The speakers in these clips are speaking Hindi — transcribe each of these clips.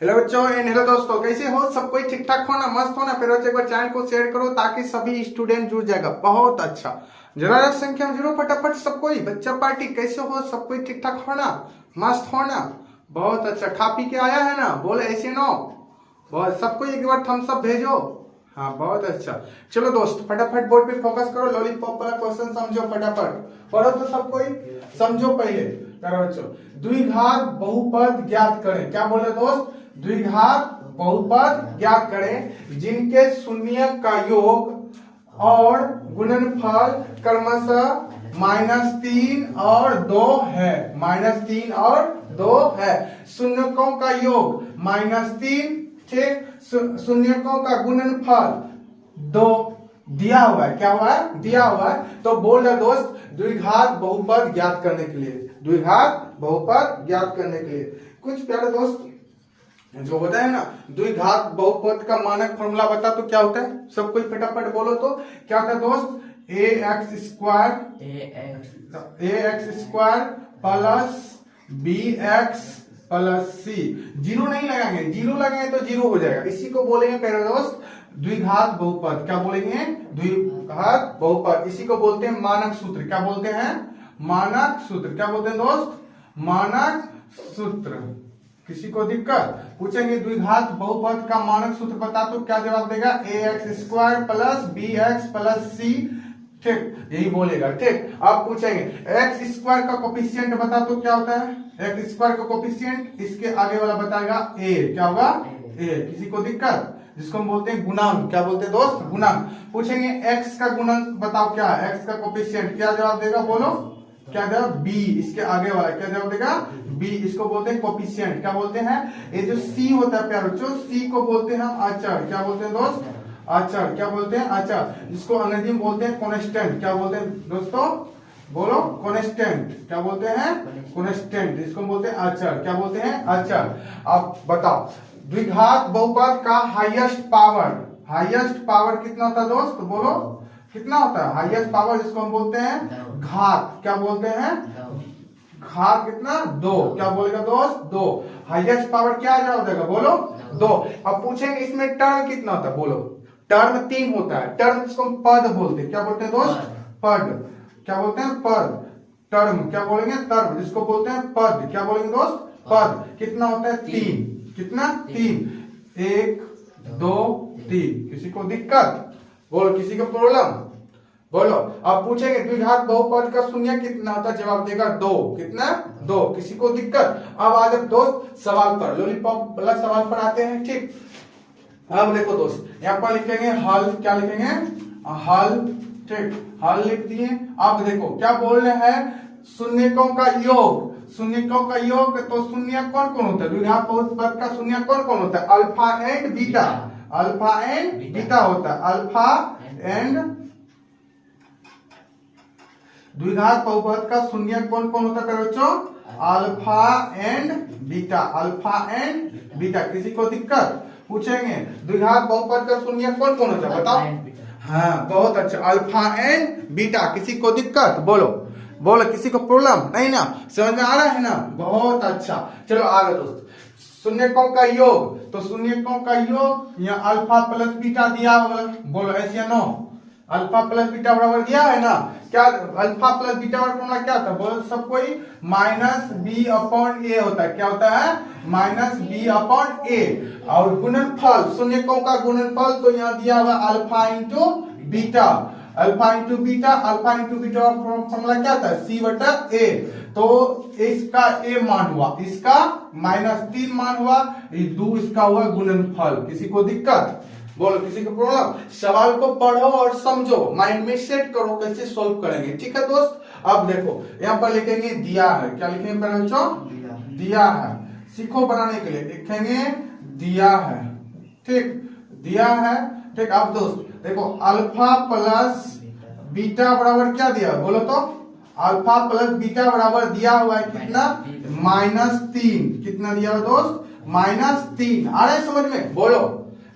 हेलो बच्चों एंड हेलो दोस्तों, कैसे हो? सब कोई ठीक ठाक हो ना? मस्त हो ना? फिर एक बार चैनल को शेयर करो ताकि सभी स्टूडेंट जुड़ जाएगा। बहुत अच्छा। जरा संख्या में जुड़ो फटाफट सब कोई। बच्चा पार्टी कैसे हो? सब कोई ठीक ठाक हो ना? मस्त हो ना? बहुत अच्छा। खा पी के आया है ना? बोले ऐसे नो। बहुत सबको एक बार थम्स अप भेजो। हाँ बहुत अच्छा। चलो दोस्त फटाफट बोर्ड पे फोकस करो। लॉलीपॉप वाला क्वेश्चन समझो फटाफट। पढ़ो तो सब कोई समझो पहले। करो बच्चों। द्विघात बहुपद ज्ञात करें। क्या बोले दोस्त? द्विघात बहुपद ज्ञात करें जिनके शून्य का योग और गुणनफल क्रमशः -3 और 2 है। -3 और 2 है। शून्यकों का योग -3, ठीक। शून्यकों का गुणनफल 2 दिया हुआ है। क्या हुआ है? दिया हुआ है। तो बोल रहे दोस्त द्विघात बहुपद ज्ञात करने के लिए, द्विघात बहुपद ज्ञात करने के लिए कुछ प्यारे दोस्त जो होता है ना, द्विघात बहुपद का मानक फॉर्मूला बता तो क्या होता है? सब कोई फटाफट बोलो तो क्या होता है दोस्त? ax square plus bx plus c। Zero नहीं लगाएंगे, जीरो लगाएंगे तो जीरो हो जाएगा। इसी को बोलेंगे प्यारे दोस्त द्विघात बहुपद। क्या बोलेंगे? द्विघात बहुपद। इसी को बोलते हैं मानक सूत्र। क्या बोलते हैं? मानक सूत्र। क्या बोलते हैं दोस्त? मानक सूत्र। किसी को दिक्कत? पूछेंगे द्विघात बहुपद का मानक सूत्र बता तो क्या जवाब देगा? ax square plus bx plus c, ठीक, यही बोलेगा। ठीक। अब पूछेंगे एक्स स्क्वायर का कोफिशिएंट बता तो क्या होता है? एक्स स्क्वायर का कोफिशिएंट इसके आगे वाला बताएगा a। क्या होगा? a। किसी को दिक्कत? जिसको हम बोलते हैं गुणांक। क्या बोलते हैं दोस्त? गुणांक। पूछेंगे x का गुणांक बताओ क्या है? x का कोफिशिएंट क्या जवाब देगा? बोलो क्या जवाब? b। इसके आगे वाला क्या जवाब देगा? b। इसको बोलते हैं कोफिशिएंट। क्या बोलते हैं? ये जो c होता है प्यारे बच्चों, c को बोलते हैं हम अचर। क्या बोलते हैं दोस्त? अचर। क्या बोलते हैं? अचर। जिसको अंग्रेजी में बोलते हैं कांस्टेंट। क्या बोलते हैं दोस्तों? बोलो कांस्टेंट। क्या बोलते हैं? कांस्टेंट। जिसको बोलते हैं अचर। क्या बोलते हैं? अचर। अब बताओ द्विघात बहुपद का हाईएस्ट पावर, हाईएस्ट पावर कितना होता है दोस्त? बोलो कितना होता है हाईएस्ट पावर? जिसको हम बोलते हैं घात। क्या बोलते हैं? घात कितना? 2। क्या बोलेगा दोस्त? 2। हाईएस्ट पावर क्या जवाब देगा? बोलो 2। अब पूछेंगे इसमें टर्म कितना होता है? बोलो टर्म 3 होता है। टर्म जिसको हम पद बोलते हैं। क्या बोलते हैं दोस्त? पद। क्या बोलते हैं? पद। टर्म क्या बोलेंगे? टर्म। जिसको बोलते हैं पद। क्या बोलेंगे दोस्त? पद। कितना होता है? 3। कितना? 3। 1 2 3। किसी को दिक्कत? बोलो किसी को प्रॉब्लम? बोलो। अब पूछेंगे द्विघात बहुपद का शून्य कितना होता है? जवाब देगा 2। कितना? 2। किसी को दिक्कत? अब आ जाओ दोस्त सवाल पर, लॉलीपॉप वाला सवाल पर आते हैं। ठीक। अब देखो दोस्त यहाँ पर लिखेंगे हल। क्या लिखेंगे? हल। ठीक, हल लिख दिए। अब देखो क्या बोल रहे हैं? शून्यकों का योग। शून्यकों का योग तो शून्य कौन कौन होता है? द्विघात बहुपद का शून्य कौन कौन होता है? Alpha and beta. Alpha and beta होता है। अल्फा एंड द्विघात बहुपद का शून्य कौन कौन होता है बच्चों? Alpha and beta. Alpha and beta. किसी को दिक्कत? पूछेंगे द्विघात बहुपद का शून्य कौन कौन होता है? बताओ। हाँ बहुत अच्छा, अल्फा एंड बीटा। किसी को दिक्कत? बोलो बोलो किसी को प्रॉब्लम नहीं ना? समझ में आ रहा है ना? बहुत अच्छा। चलो आगे दोस्त शून्यकों का योग। तो शून्यकों का योग यहाँ अल्फा प्लस बीटा दिया होगा। बोलो ऐसे नो? अल्फा प्लस बीटा बराबर दिया है ना? क्या अल्फा प्लस बीटा बराबर फॉर्मूला क्या होता है? बोलो सब कोई -b/a होता है। क्या होता है? -b/a। और गुणनफल शून्यकों का गुणनफल तो यहाँ दिया हुआ alpha into beta. Alpha into beta. Alpha into beta formula क्या होता है? c/a। तो इसका a मान हुआ, इसका -3 मान हुआ, 2 इसका हुआ गुणनफल। किसी को दिक्कत? बोलो किसी को प्रॉब्लम? सवाल को पढ़ो और समझो, माइंड में सेट करो कैसे सॉल्व करेंगे। ठीक है दोस्त। अब देखो यहाँ पर लिखेंगे दिया है। क्या लिखेंगे बच्चों? दिया है। सीखो बनाने के लिए लिखेंगे दिया है। ठीक, दिया है। ठीक। अब दोस्त देखो अल्फा प्लस बीटा बराबर क्या दिया? बोलो तो अल्फा प्लस बीटा बराबर दिया हुआ है कितना? -3। कितना दिया हुआ दोस्त? -3। आ रहा है समझ में? बोलो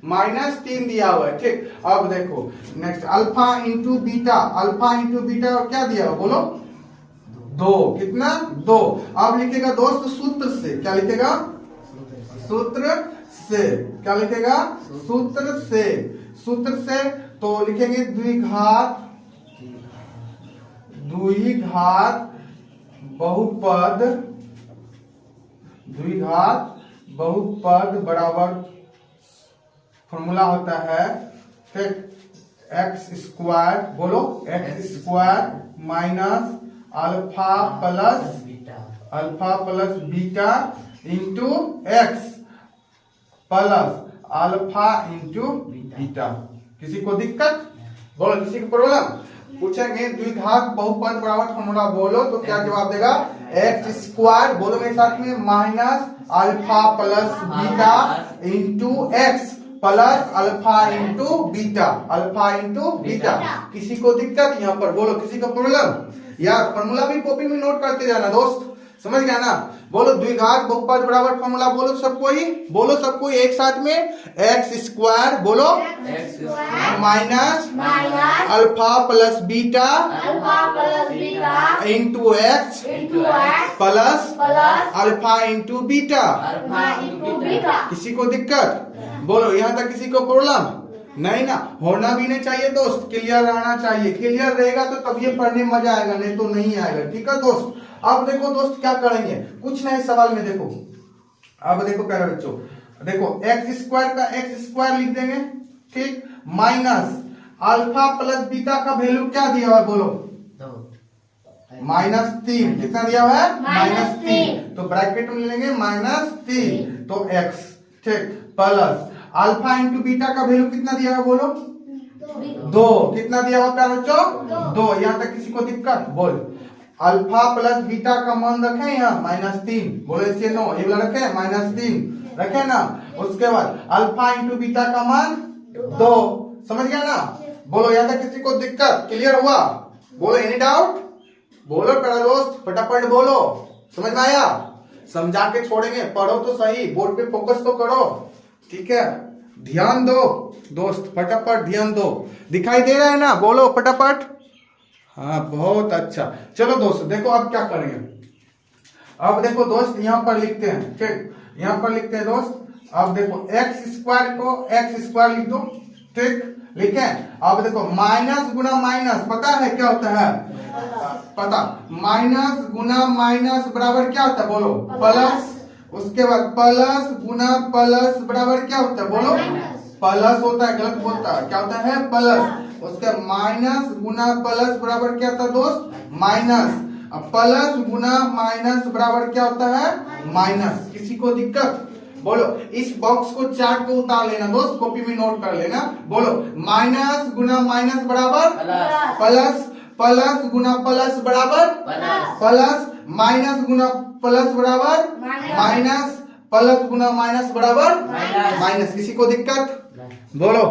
-3 दिया हुआ है। ठीक। अब देखो next alpha into beta. Alpha into beta क्या दिया हुआ? बोलो 2। कितना? 2। अब लिखेगा दोस्त सूत्र से। क्या लिखेगा? सूत्र से। क्या लिखेगा? सूत्र से। सूत्र से तो लिखेंगे द्विघात बहुपद, द्विघात बहुपद बराबर फॉर्मूला होता है एक्स स्क्वायर, बोलो x square minus alpha plus beta into x plus alpha into beta. किसी को दिक्कत? बोलो, किसी को प्रॉब्लम? पूछेंगे द्विघात बहुपद बराबर फॉर्मूला बोलो तो क्या जवाब देगा? एक्स स्क्वायर, बोलो मेरे साथ में, minus alpha plus beta into x plus alpha into beta, alpha into beta. किसी को दिक्कत यहाँ पर? बोलो, किसी को प्रॉब्लम? यार फॉर्मूला भी कॉपी में नोट करते जाना दोस्त, समझ गया ना? बोलो द्विघात बहुपद बराबर फॉर्मूला बोलो सबको ही, बोलो सबको एक साथ में, एक्स स्क्वायर, बोलो minus alpha plus beta into x plus alpha into beta. किसी को दिक्कत? बोलो, यहाँ तक किसी को प्रॉब्लम? नहीं ना, होना भी नहीं चाहिए दोस्त, क्लियर रहना चाहिए। क्लियर रहेगा तो तब ये पढ़ने में मजा आएगा, नहीं तो नहीं आएगा। ठीक है दोस्त? अब देखो दोस्त क्या करेंगे, कुछ नए सवाल में देखो। अब देखो प्यारे बच्चों, देखो एक्स स्क्वायर का एक्स स्क्वायर लिख देंगे, ठीक, माइनस अल्फा प्लस बीटा का वैल्यू क्या दिया हुआ है? बोलो -3। कितना दिया हुआ है? -3। तो ब्रैकेट में लेंगे -3 तो एक्स, ठीक, प्लस अल्फा इंटू बीटा का वैल्यू कितना दिया हुआ? बोलो 2। कितना दिया हुआ प्यारे बच्चों? 2। यहाँ तक किसी को दिक्कत? बोल, अल्फा प्लस बीटा का मान रखे यहाँ -3, बोले इससे 9, ये वाला रखे -3 रखे ना। उसके बाद अल्फा इंटू बीटा का मान 2, समझ गया ना? बोलो, यहाँ तक किसी को दिक्कत? क्लियर हुआ? बोलो, एनी डाउट? बोलो प्यारा दोस्त, फटाफट बोलो, समझ में आया? समझा के छोड़ेंगे, पढ़ो तो सही, बोर्ड पे फोकस तो करो, ठीक है? ध्यान दो दोस्त, फटाफट ध्यान दो। दिखाई दे रहा है ना? बोलो फटाफट। हाँ, बहुत अच्छा। चलो दोस्त देखो अब क्या करेंगे। अब देखो दोस्त यहाँ पर लिखते हैं, ठीक, यहाँ पर लिखते हैं दोस्त। अब देखो एक्स स्क्वायर को एक्स स्क्वायर लिख दो, ठीक, लिखे। अब देखो माइनस गुना माइनस पता है क्या होता है? पता, माइनस गुना माइनस बराबर क्या होता है? बोलो प्लस। उसके बाद प्लस गुना प्लस बराबर क्या होता है? बोलो प्लस होता है, गलत बोलता है, क्या होता है? प्लस। उसके माइनस गुना प्लस बराबर क्या होता है दोस्त? माइनस। अब प्लस गुना माइनस बराबर क्या होता है? माइनस। किसी को दिक्कत? बोलो, इस बॉक्स को चार्ट को उतार लेना दोस्त, कॉपी में नोट कर लेना। बोलो माइनस गुना माइनस बराबर प्लस, प्लस गुना प्लस बराबर प्लस, माइनस गुना प्लस बराबर माइनस, प्लस गुना माइनस बराबर माइनस। किसी को दिक्कत? बोलो,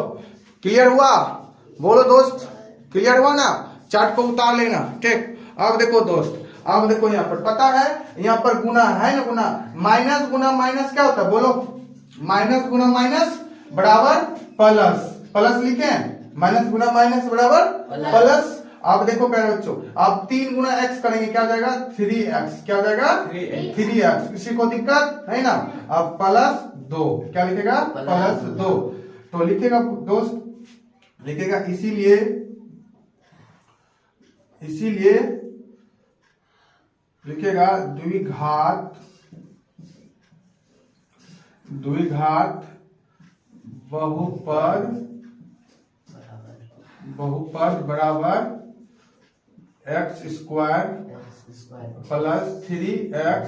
क्लियर हुआ? बोलो दोस्त, क्लियर हुआ ना? चार्ट को उतार लेना, ठीक। अब देखो दोस्त, अब देखो यहाँ पर पता है, यहाँ पर गुना है ना, गुना माइनस गुना माइनस क्या होता है? बोलो माइनस गुना माइनस बराबर प्लस, प्लस लिखे, माइनस गुना माइनस बराबर प्लस। अब देखो प्यारे बच्चों, अब 3 गुना एक्स करेंगे, क्या हो जाएगा? 3x। क्या हो जाएगा? 3x। किसी को दिक्कत है ना? अब प्लस 2, क्या लिखेगा? प्लस 2। तो लिखेगा दोस्त, लिखेगा इसीलिए लिखेगा द्विघात बहुपद बराबर x square plus 3x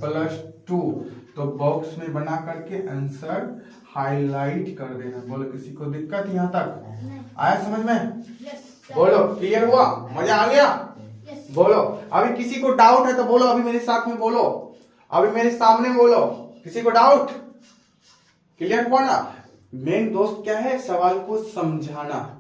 plus 2। तो बॉक्स में बना करके आंसर हाईलाइट कर देना। बोलो, किसी को दिक्कत यहाँ तक? आया समझ में? बोलो, क्लियर हुआ? मजा आ गया? बोलो, अभी किसी को डाउट है तो बोलो, अभी मेरे साथ में बोलो, अभी मेरे सामने बोलो। किसी को डाउट? क्लियर हुआ ना? मेन दोस्त क्या है? सवाल को समझाना,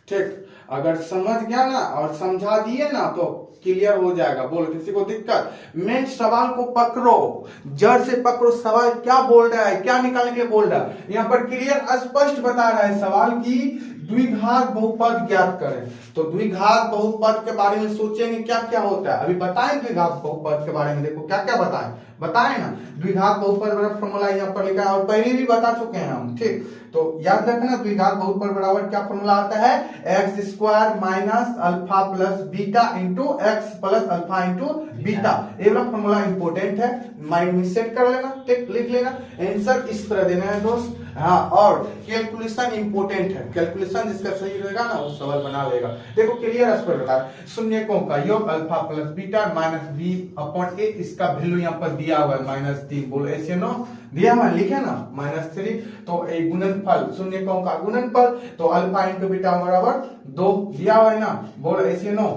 ठीक। अगर समझ गया ना और समझा दिए ना तो क्लियर हो जाएगा। बोलो, किसी को दिक्कत? मेन सवाल को पकड़ो, जड़ से पकड़ो, सवाल क्या बोल रहा है, क्या निकालने के लिए बोल रहा है। यहाँ पर क्लियर स्पष्ट बता रहा है सवाल की द्विघात बहुपद ज्ञात करें। तो द्विघात बहुपद के बारे में सोचेंगे क्या क्या होता है, अभी बताएं। द्विघात बहुपद के बारे में देखो क्या क्या बताएं, बताए ना, द्विघात बहुपद बराबर फॉर्मूला यहाँ पर लिखा है और पहले भी बता चुके हैं हम, ठीक। तो याद रखना द्विघात बहुपद बराबर क्या फॉर्मूला आता है, x square minus alpha plus beta into x plus alpha into beta. ये वाला फॉर्मूला इंपॉर्टेंट है, माइंड में सेट कर लेना, ठीक, लिख लेना। आंसर इस तरह देना है दोस्त। हाँ, और कैलकुलेशन इंपॉर्टेंट है, कैलकुलेशन जिसका सही रहेगा ना वो सवाल बना लेगा। देखो क्लियर इस पर बता, शून्यकों का योग alpha plus beta minus b upon a, इसका वैल्यू यहाँ पर दिया हुआ है -3, बोलो ऐसे नो दिया हुआ लिखे ना -3। तो एक गुणनफल शून्यकों का गुणनफल, तो अल्फा इंटू बीटा बराबर 2 दिया हुआ है ना, बोलो ऐसे नो,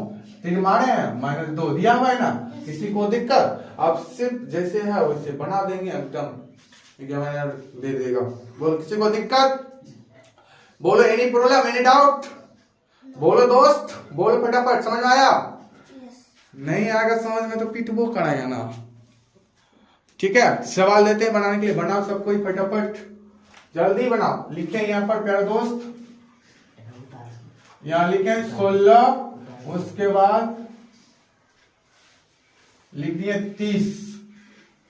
तीन मारे हैं -2 दिया हुआ है ना, किसी को दिक्कत? अब सिर्फ जैसे है वैसे बना देंगे एकदम, दे देगा। बोलो किसी को दिक्कत? बोलो एनी प्रॉब्लम, एनी डाउट? बोलो दोस्त, बोलो फटाफट, समझ में आया? नहीं आएगा समझ में तो पिटबो कराएगा ना, ठीक है। सवाल देते हैं बनाने के लिए, बनाओ सब कोई फटाफट, जल्दी बनाओ। लिखे यहाँ पर प्यारे दोस्त, यहाँ लिखे 16, उसके बाद लिख दिए 30।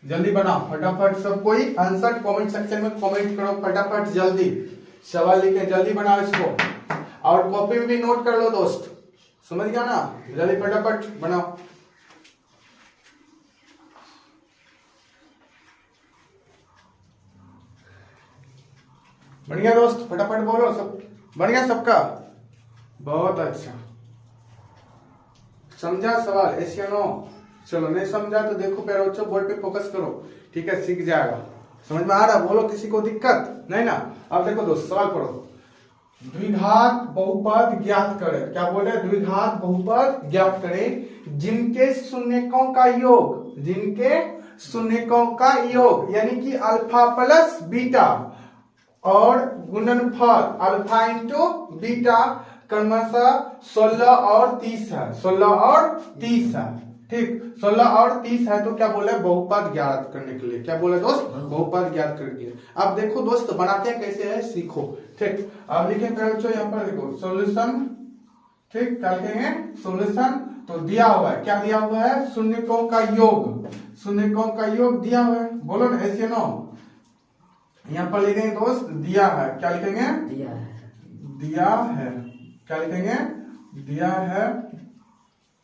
जल्दी बनाओ फटाफट सब कोई, आंसर कमेंट सेक्शन में कमेंट करो फटाफट, जल्दी सवाल लिखे, जल्दी बनाओ इसको, और कॉपी में भी नोट कर लो दोस्त, समझ गया ना? जल्दी फटाफट बनाओ। बढ़िया दोस्त, फटाफट बोलो सब, बढ़िया सबका, बहुत अच्छा। समझा सवाल? ऐसे नो, चलो नहीं समझा तो देखो प्यारे बच्चों, बोर्ड पे फोकस करो, ठीक है, सीख जाएगा। समझ में आ रहा? बोलो किसी को दिक्कत नहीं ना? अब देखो दोस्त सवाल पढ़ो, द्विघात बहुपद ज्ञात करें। क्या बोले? द्विघात बहुपद ज्ञात करें जिनके शून्यकों का योग, जिनके शून्यकों का योग यानी कि अल्फा प्लस बीटा और गुणनफल अल्फा इंटू बीटा क्रमशः 16 और 30 है, 16 और 30 है, ठीक। 16 और 30 है, तो क्या बोले? बहुपद ज्ञात करने के लिए। क्या बोले दोस्त? बहुपद ज्ञात करने के लिए। अब देखो दोस्त बनाते हैं कैसे है, सीखो, ठीक। अब लिखे बच्चों यहाँ पर देखो सॉल्यूशन, ठीक, क्या लिखेंगे? सॉल्यूशन। तो दिया हुआ है, क्या दिया हुआ है? शून्यकों का योग, शून्यकों का योग दिया हुआ है, बोलो ना ऐसे नो, यहाँ पर लिखेंगे दोस्त दिया है, क्या लिखेंगे? दिया है, क्या लिखेंगे? दिया है,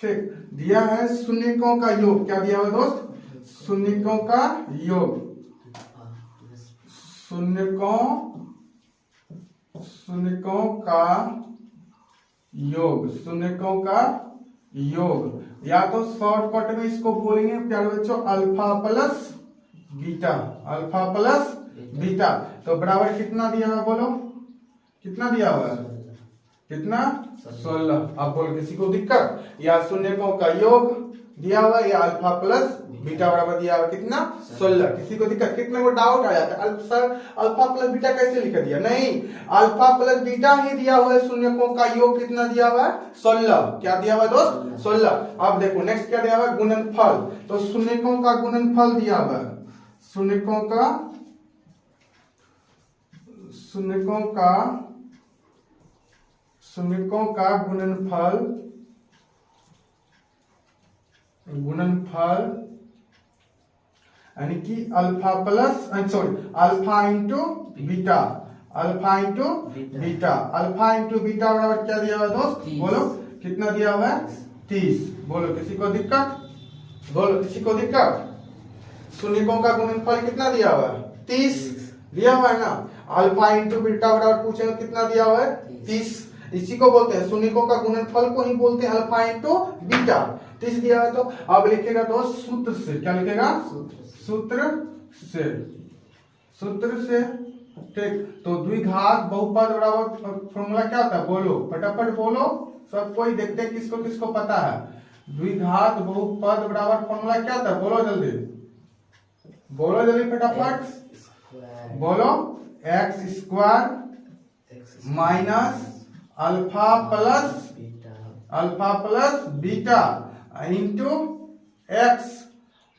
ठीक, दिया है शून्यकों का योग। क्या दिया हुआ दोस्त? शून्यकों का योग, शून्यकों का योग, शून्यकों का योग, या तो शॉर्टकट में इसको बोलेंगे प्यारे बच्चों alpha plus beta, alpha plus beta. तो बराबर कितना दिया हुआ, बोलो कितना दिया हुआ है? कितना? 16। अब बोलो किसी को दिक्कत? या शून्यकों का योग दिया हुआ, या अल्फा प्लस बीटा बराबर दिया हुआ कितना? 16। किसी को दिक्कत? कितने को डाउट आ जाता है सर अल्फा प्लस बीटा कैसे लिख दिया? नहीं, अल्फा प्लस बीटा ही दिया हुआ है, शून्यकों का योग कितना दिया हुआ है? 16। क्या दिया हुआ है दोस्त? 16। अब देखो नेक्स्ट क्या दिया हुआ है? गुणनफल। तो शून्यकों का गुणनफल दिया हुआ है, शून्यकों का गुणनफल यानी कि alpha plus alpha into beta, alpha into beta, alpha into beta बराबर क्या दिया हुआ दोस्त? बोलो कितना दिया हुआ है? 30। बोलो किसी को दिक्कत? बोलो किसी को दिक्कत? शून्यकों का गुणनफल कितना दिया हुआ है? 30 दिया हुआ है ना। अल्फा इंटू बीटा बराबर पूछेंगे कितना दिया हुआ है? 30। इसी को बोलते हैं शून्यकों का गुणनफल को ही बोलते हैं अल्फा इंटू बीटा। 30 दिया है तो अब लिखेगा तो सूत्र से, क्या लिखेगा? सूत्र से, ठीक। तो द्विघात बहुपद बराबर फॉर्मूला क्या होता है? बोलो फटाफट बोलो सब कोई, देखते हैं किसको किसको पता है। द्विघात बहुपद बराबर फॉर्मूला क्या होता है? बोलो जल्दी, बोलो जल्दी फटाफट, बोलो x square minus alpha plus beta into x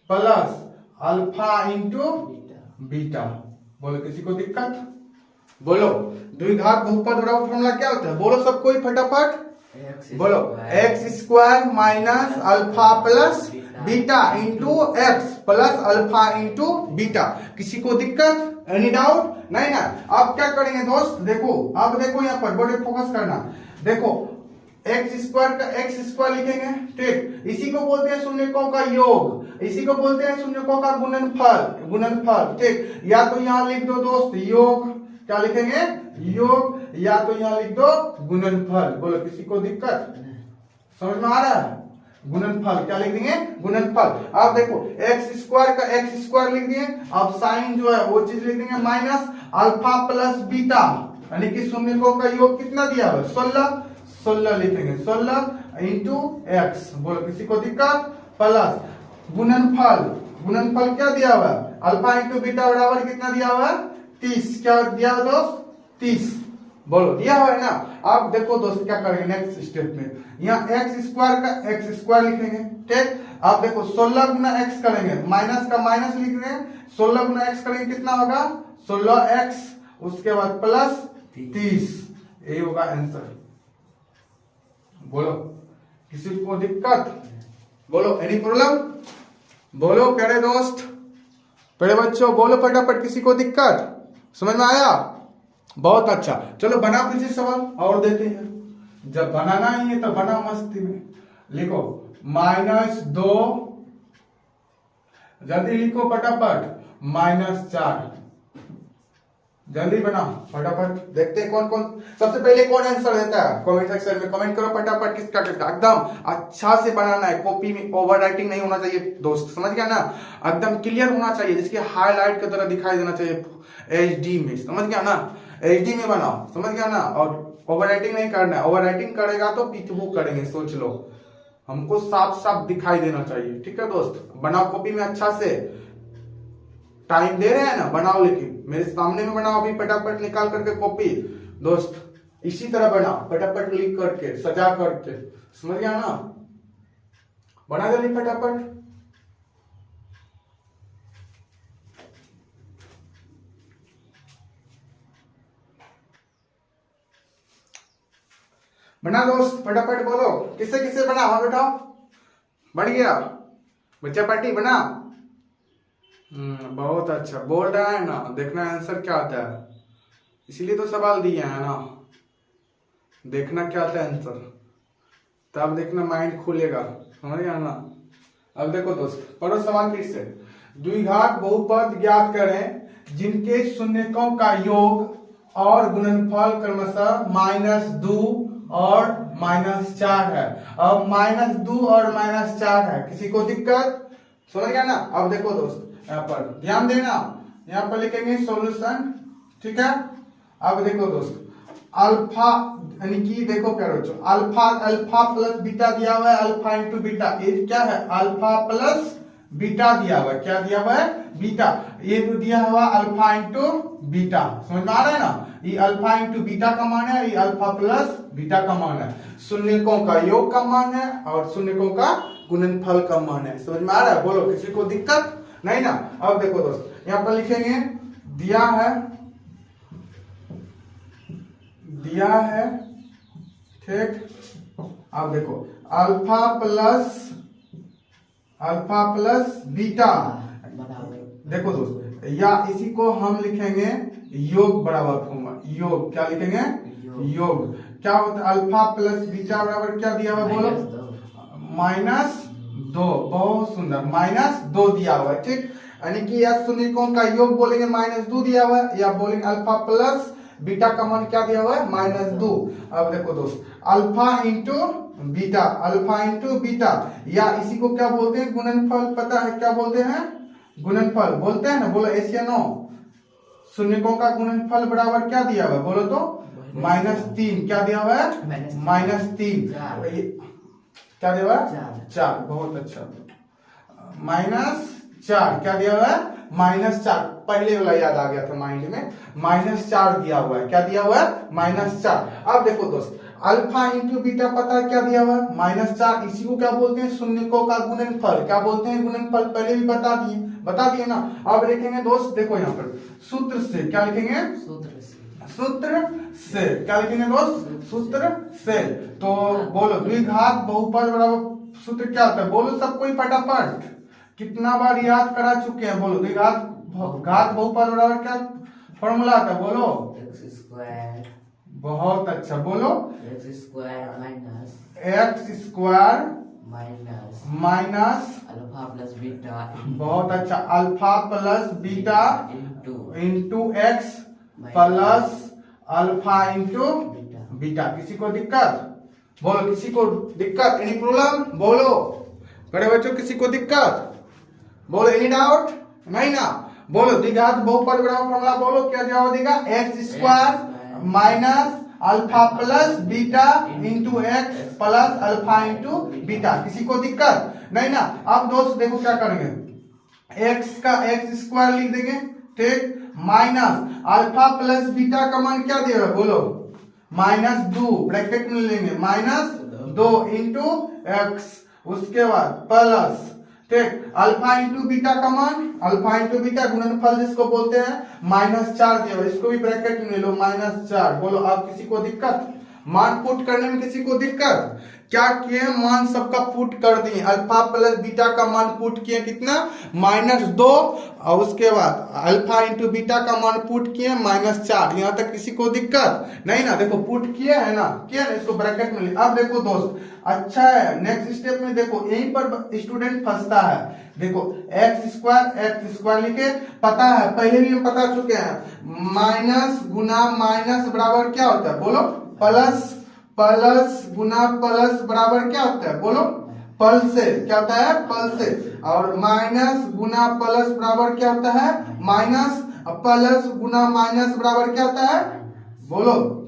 plus alpha into beta. बोलो किसी को दिक्कत? बोलो द्विघात बहुपद बराबर फॉर्मूला क्या होता है? बोलो सब कोई फटाफट, बोलो x square minus alpha plus beta into x plus alpha into beta. किसी को दिक्कत, एनी डाउट? नहीं ना। अब क्या करेंगे दोस्त, देखो अब देखो यहाँ पर बड़े फोकस करना। देखो एक्स स्क्वायर का एक्स स्क्वायर लिखेंगे, ठीक। इसी को बोलते हैं शून्यकों का योग, इसी को बोलते हैं शून्यकों का गुणनफल, गुणनफल, ठीक। या तो यहाँ लिख दो दोस्त योग, क्या लिखेंगे, योग, या तो यहाँ लिख दो गुणनफल। बोलो किसी को दिक्कत, समझ में आ रहा है? गुणनफल क्या लिख देंगे, गुणनफल। अब देखो एक्स स्क्वायर का एक्स स्क्वायर लिख दिए, अब साइन जो है वो चीज लिख देंगे माइनस अल्फा प्लस बीटा, यानी कि शून्यकों का योग कितना दिया हुआ, 16, 16 लिखेंगे, 16 इंटू एक्स। बोलो किसी को दिक्कत, प्लस गुणनफल, गुणनफल क्या दिया हुआ है, अल्फा इंटू बीटा बराबर कितना दिया हुआ है, 30। क्या दिया हुआ दोस्त, 30। बोलो दिया हुआ है ना। अब देखो दोस्त क्या करेंगे नेक्स्ट स्टेप में, यहाँ एक्स स्क्वायर का एक्स स्क्वायर लिखेंगे, ठीक। अब देखो 16 गुना एक्स करेंगे, माइनस का माइनस लिख रहे हैं, 16 गुना एक्स करेंगे कितना होगा, 16x, उसके बाद प्लस 30, ये होगा आंसर। बोलो किसी को दिक्कत, बोलो एनी प्रॉब्लम, बोलो प्यारे दोस्त, प्यारे बच्चों बोलो फटाफट, किसी को दिक्कत, समझ में आया? बहुत अच्छा, चलो बना दीजिए सवाल और देते हैं। जब बनाना ही है तो बना मस्ती में। लिखो -2, जल्दी लिखो फटाफट, -4, जल्दी बनाओ फटाफट। देखते हैं कौन कौन सबसे पहले कौन आंसर देता है, कमेंट सेक्शन में कमेंट करो फटाफट, किसका किसका। एकदम अच्छा से बनाना है, कॉपी में ओवर राइटिंग नहीं होना चाहिए दोस्त, समझ गया ना, एकदम क्लियर होना चाहिए, जिसके हाईलाइट की तरह दिखाई देना चाहिए एचडी में, समझ गया ना, एचडी में बनाओ, समझ गया ना। और ओवर राइटिंग नहीं करना है, ओवर राइटिंग करेगा तो पिटबू करेंगे, सोच लो, हमको साफ साफ दिखाई देना चाहिए, ठीक है दोस्त। बनाओ कॉपी में अच्छा से, टाइम दे रहे हैं ना, बनाओ, लेकिन मेरे सामने में बनाओ अभी फटाफट निकाल करके कॉपी दोस्त, इसी तरह बनाओ फटाफट, लिख करके सजा करके, समझ गया ना, बना जल्दी फटाफट। बना दोस्त फटाफट, बोलो किससे किससे बना, हाँ बेटा बढ़ गया, बच्चा पार्टी बना। बहुत अच्छा बोल रहा है ना, देखना आंसर क्या आता है, इसीलिए तो सवाल दिए हैं ना, देखना क्या आता है आंसर, तब देखना माइंड खुलेगा, समझ गया ना। अब देखो दोस्त पढ़ो सवाल फिर से। द्विघात बहुपद ज्ञात करें जिनके शून्यकों का योग और गुणनफल क्रमशः -2 और -4 है। अब -2 और -4 है, किसी को दिक्कत, समझ गया ना। अब देखो दोस्त यहाँ पर ध्यान देना, यहाँ पर लिखेंगे सॉल्यूशन, ठीक है। अब देखो दोस्त अल्फा, यानी कि देखो क्या बच्चों, अल्फा प्लस बीटा दिया हुआ है, अल्फा इंटू बीटा, ये क्या है, अल्फा प्लस बीटा दिया हुआ है, क्या दिया हुआ है, बीटा। ये जो दिया हुआ अल्फा इंटू बीटा, समझ में आ रहा है ना, ये अल्फा इंटू बीटा का मान है, ये अल्फा प्लस बीटा का मान है, शून्यकों का योग का मान है और शून्यकों का गुणनफल का मान है, समझ में आ रहा है? बोलो किसी को दिक्कत नहीं ना। अब देखो दोस्त यहाँ पर लिखेंगे, दिया है, ठीक। अब देखो अल्फा प्लस बीटा, देखो दोस्त या इसी को हम लिखेंगे योग बराबर फॉर्मूला, योग क्या लिखेंगे, योग क्या होता है, अल्फा प्लस बीटा बराबर क्या दिया हुआ, बोलो -2, बहुत सुंदर, -2 दिया हुआ है, ठीक। यानी कि या शून्यकों का योग बोलेंगे -2 दिया हुआ है, या बोलेंगे अल्फा प्लस बीटा का मान क्या दिया हुआ है, -2। अब देखो दोस्त alpha into beta, alpha into beta, या इसी को क्या बोलते हैं, गुणनफल, पता है क्या बोलते हैं, गुणनफल बोलते हैं ना, बोलो एस या नो। शून्यकों का गुणनफल बराबर क्या दिया हुआ है, बोलो तो -3, क्या दिया हुआ है, -3, क्या दिया हुआ है, 4, बहुत अच्छा, -4 क्या दिया हुआ है, -4, पहले वाला याद आ गया था माइंड में, -4 दिया हुआ है, क्या दिया हुआ है, -4। अब देखो दोस्त अल्फा इंटू बीटा पता है क्या दिया हुआ है, -4, इसी को क्या बोलते हैं, शून्यकों का गुणनफल, क्या बोलते हैं, गुणनफल, पहले भी बता दिए ना। अब लिखेंगे दोस्त, देखो यहाँ पर सूत्र से, क्या लिखेंगे, सूत्र से क्या लिखेंगे दोस्त, सूत्र से। तो बोलो द्विघात बहुपद बराबर सूत्र क्या होता है बोलो सब कोई फटाफट। कितना बार याद करा चुके हैं बोलो। घात बहुपद बराबर क्या फॉर्मूला आता है बोलो। X square. बहुत अच्छा बोलो। X square minus alpha plus beta. बहुत अच्छा alpha plus beta into x plus alpha into beta. किसी को दिक्कत बोलो, किसी को दिक्कत एनी प्रॉब्लम बोलो। बड़े बच्चों किसी को दिक्कत बोलो, एनी डाउट नहीं ना बोलो। द्विघात बहुपद बराबर फॉर्मूला बोलो क्या जवाब देगा। X square minus alpha plus beta into x plus alpha into beta. किसी को दिक्कत नहीं ना। अब दोस्त देखो क्या करेंगे, एक्स का एक्स स्क्वायर लिख देंगे ठीक, माइनस अल्फा प्लस बीटा का मान क्या देगा बोलो -2 ब्रैकेट में लेंगे -2 इंटू एक्स, उसके बाद प्लस ठीक अल्फा इंटू बीटा का मान अल्फा इंटू बीटा गुणनफल जिसको बोलते हैं -4 दिया, इसको भी ब्रैकेट में ले लो -4। बोलो आप किसी को दिक्कत मान पुट करने में किसी को दिक्कत क्या किए मान सबका पुट कर दिए। अल्फा प्लस बीटा का मान पुट किए कितना -2 और उसके बाद अल्फा इंटू बीटा का मान पुट किए -4। यहाँ तक किसी को दिक्कत नहीं ना। देखो पुट किया है ना, किया ना, इसको ब्रैकेट में ले। अब देखो दोस्त अच्छा है नेक्स्ट स्टेप में देखो यहीं पर स्टूडेंट फंसता है। देखो एक्स स्क्वायर लिखे पता है पहले भी हम बता चुके हैं माइनस गुना माइनस बराबर क्या होता है बोलो प्लस, प्लस गुना प्लस बराबर क्या होता है बोलो पल से, क्या होता है पल से। और माइनस गुना प्लस बराबर क्या होता है माइनस, प्लस गुना माइनस बराबर क्या होता है बोलो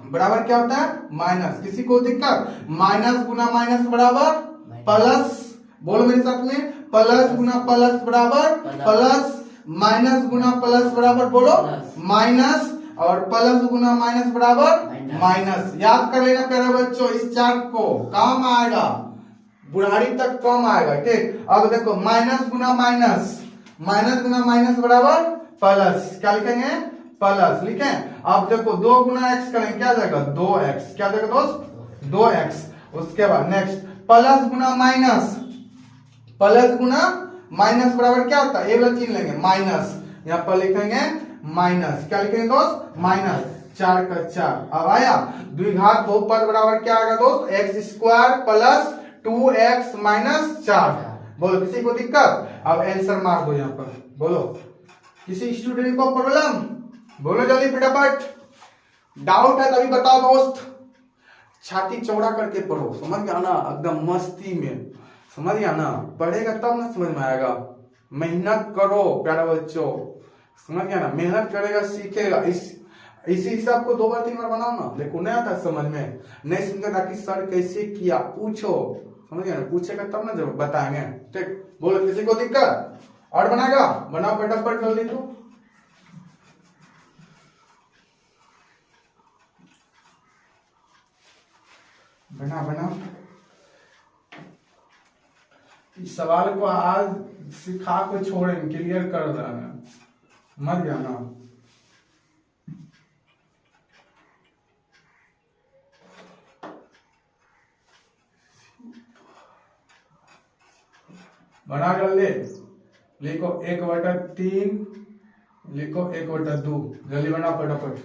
बराबर क्या होता है माइनस। किसी को दिक्कत माइनस गुना माइनस बराबर प्लस, बोलो मेरे साथ में प्लस गुना प्लस बराबर प्लस, माइनस गुना प्लस बराबर बोलो माइनस, और प्लस गुना माइनस बराबर माइनस। याद कर लेना प्यारे बच्चों इस चार्ट को, काम आएगा बुढ़ारी तक काम आएगा ठीक। अब देखो माइनस गुना माइनस बराबर प्लस, क्या लिखेंगे प्लस लिखे। अब देखो 2 गुना एक्स करेंगे क्या जाएगा 2x, क्या जाएगा दोस्त 2x। उसके बाद नेक्स्ट प्लस गुना माइनस बराबर क्या होता है ये वाला चिन्ह लेंगे माइनस, यहाँ पर लिखेंगे माइनस, क्या लिखेंगे दोस्त माइनस 4 का 4। अब आया द्विघात बहुपद बराबर क्या आएगा दोस्त x square plus 2x minus 4। बोलो किसी को दिक्कत। अब आंसर मार दो यहाँ पर बोलो। किसी स्टूडेंट को प्रॉब्लम बोलो जल्दी फटाफट, डाउट है तभी बताओ दोस्त। छाती चौड़ा करके पढ़ो, समझ गया ना, एकदम मस्ती में, समझ गया ना। पढ़ेगा तब ना समझ में आएगा। मेहनत करो प्यारे बच्चों, समझ गया ना। मेहनत करेगा सीखेगा। इसी हिसाब को 2 बार 3 बार बनाओ ना, देखो नहीं आता समझ में, नहीं समझा कि सर कैसे किया पूछो, समझ गया ना। पूछेगा तब ना जब बताएंगे ठीक। बोलो किसी को दिक्कत और बनाएगा बनाओ फटाफट जल्दी। तो बना इस सवाल को आज सिखा को छोड़े क्लियर कर देना, मत जाना। बना जल्दी, लिखो 1/3 लिखो 1/2, जल्दी बनाओ फटाफट,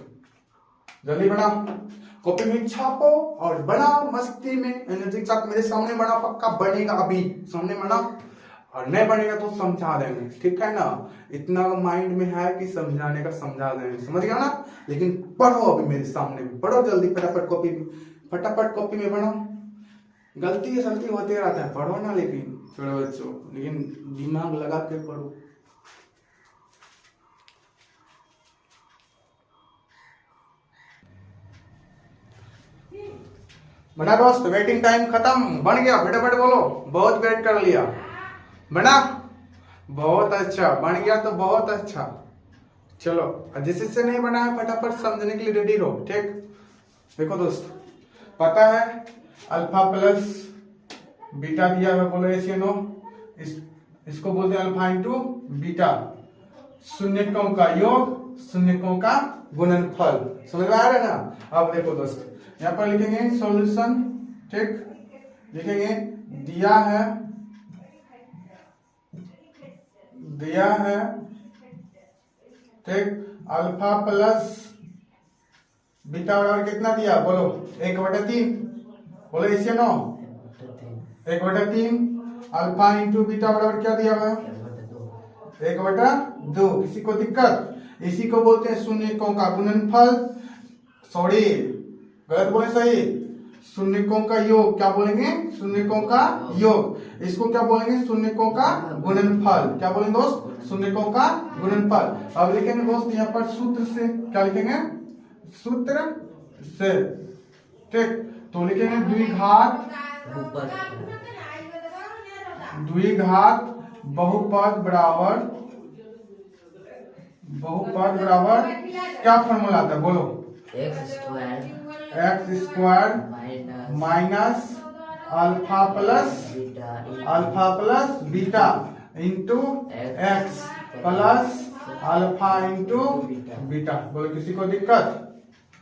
जल्दी बनाओ। कॉपी में छापो और बनाओ मस्ती में एनर्जी के साथ। मेरे सामने बना, पक्का बनेगा अभी सामने बना, और नहीं बनेगा तो समझा देंगे ठीक है ना। इतना माइंड में है कि समझाने का समझा देंगे, समझ गया ना। लेकिन पढ़ो अभी मेरे सामने में, पढ़ो जल्दी फटाफट कॉपी में, फटाफट कॉपी में बनाओ। गलती होते रहता है, पढ़ो ना लेकिन छोड़ो बच्चों, लेकिन दिमाग लगा के पढ़ो। बना दोस्त, वेटिंग टाइम खत्म, बन गया फटाफट बोलो। बहुत वेट कर लिया, बना बहुत अच्छा, बन गया तो बहुत अच्छा। चलो जिससे नहीं बना है फटाफट समझने के लिए रेडी रहो ठीक। देखो दोस्त पता है अल्फा प्लस बीटा दिया हुआ, बोलो ऐसे नो, इसको बोलते हैं अल्फा इंटू बीटा, शून्यकों का योग शून्यकों का गुणनफल, समझ में आ रहा है ना। अब देखो दोस्त यहाँ पर लिखेंगे सॉल्यूशन ठीक, लिखेंगे दिया है ठीक, अल्फा प्लस बीटा बराबर कितना दिया बोलो, 1/3, बोलो इसे 9, 1/3, अल्फा इंटू बीटा बराबर क्या दिया हुआ है, 1/2। किसी को दिक्कत, इसी को बोलते हैं शून्यकों का गुणनफल, सॉरी गलत बोले सही, शून्यकों का योग, क्या बोलेंगे, शून्यकों का योग, इसको क्या बोलेंगे, शून्यकों का गुणनफल, क्या बोलेंगे दोस्त, शून्यकों का गुणनफल। अब लिखेंगे दोस्त यहाँ पर सूत्र से, क्या लिखेंगे, सूत्र से ठीक, तो लिखेंगे द्विघात बहुपद बराबर क्या फॉर्मूला आता है बोलो, x square minus alpha plus beta into x plus alpha into beta. बोलो किसी को दिक्कत,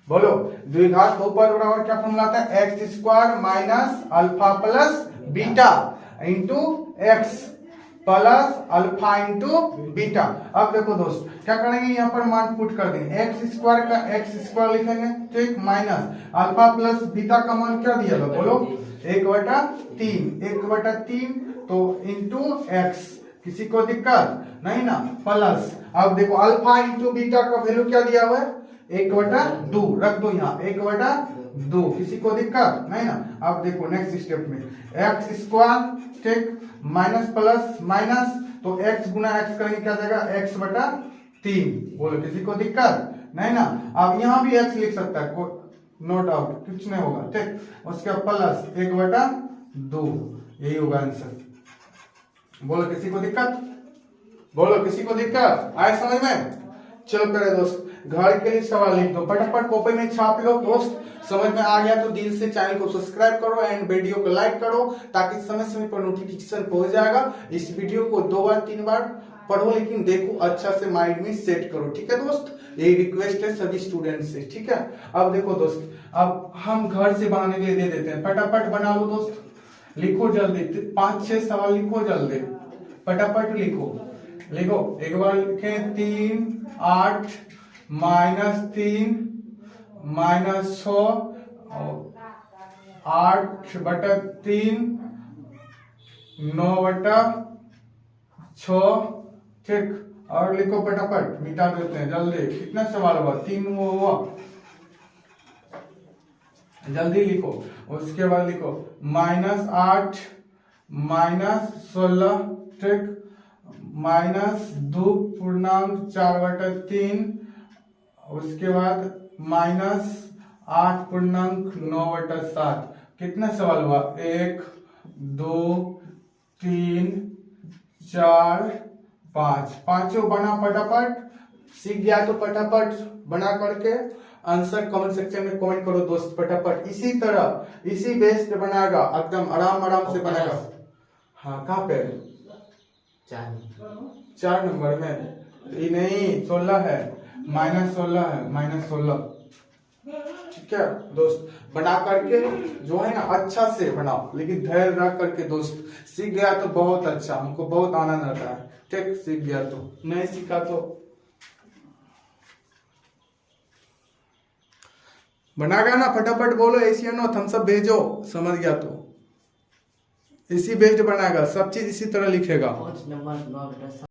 बोलो द्विघात बहुपद बराबर क्या फॉर्मूला आता है, x square minus alpha plus beta into x plus alpha into beta. अब देखो दोस्त क्या करेंगे, यहाँ पर मान पुट कर देंगे, एक्स स्क्वायर का एक्स स्क्वायर लिखेंगे ठीक, माइनस अल्फा प्लस बीटा का मान क्या दिया था बोलो, 1/3 तो इंटू एक्स, किसी को दिक्कत नहीं ना, प्लस अब देखो अल्फा इंटू बीटा का वैल्यू क्या दिया हुआ है, 1/2 रख दो यहाँ, 1/2, किसी को दिक्कत नहीं ना। अब देखो नेक्स्ट स्टेप में एक्स स्क्वायर ठीक, माइनस प्लस माइनस, तो x गुना x करेंगे क्या जाएगा, x/3, बोलो किसी को दिक्कत नहीं ना। अब यहाँ भी x लिख सकता है, नो डाउट, कुछ नहीं होगा ठीक, उसके प्लस 1/2, यही होगा आंसर। बोलो किसी को दिक्कत, बोलो किसी को दिक्कत आए समझ में। चलो करे दोस्त घर के लिए सवाल लिख दो, फटाफट कॉपी में छाप लो दोस्त, समझ में आ गया तो दिल से चैनल को सब्सक्राइब करो एंड वीडियो को लाइक करो, ताकि समय समय पर नोटिफिकेशन पहुंच जाएगा। इस वीडियो को 2 बार 3 बार पढ़ो, लेकिन देखो अच्छा से माइंड में सेट करो, ठीक है दोस्त, यही रिक्वेस्ट है सभी स्टूडेंट से, ठीक है। अब देखो दोस्त, अब हम घर से बनाने के लिए दे देते हैं, फटाफट बना लो दोस्त, लिखो जल्दी, 5-6 सवाल लिखो जल्दी, फटाफट लिखो। एक बार लिखे 3 8 -3 -6 8/3 9/6 ठीक, और लिखो फटाफट, मिटा देते हैं जल्दी, कितना सवाल हुआ, 3 हुआ, जल्दी लिखो। उसके बाद लिखो -8 -16 ठीक, -2.4/3, उसके बाद -8.9/7, कितना सवाल हुआ, 1 2 3 4 5, पांचों बना फटाफट, सीख गया तो फटाफट बना करके आंसर कमेंट सेक्शन में कमेंट करो दोस्त, फटाफट इसी तरह इसी बेस पे बनाएगा, एकदम आराम से बनाएगा। हाँ कहाँ पे, 4 नंबर में, ये नहीं 16 है, -16 है, -16 ठीक है दोस्त। बना करके जो है ना अच्छा से बनाओ, लेकिन धैर्य रख करके दोस्त, सीख गया तो बहुत अच्छा, हमको बहुत आनंद आता है ठीक, सीख गया तो, नहीं सीखा तो बना गया ना, फटाफट बोलो एशियन थम्स अप भेजो, समझ गया तो इसी बेस्ड बनाएगा, सब चीज इसी तरह लिखेगा।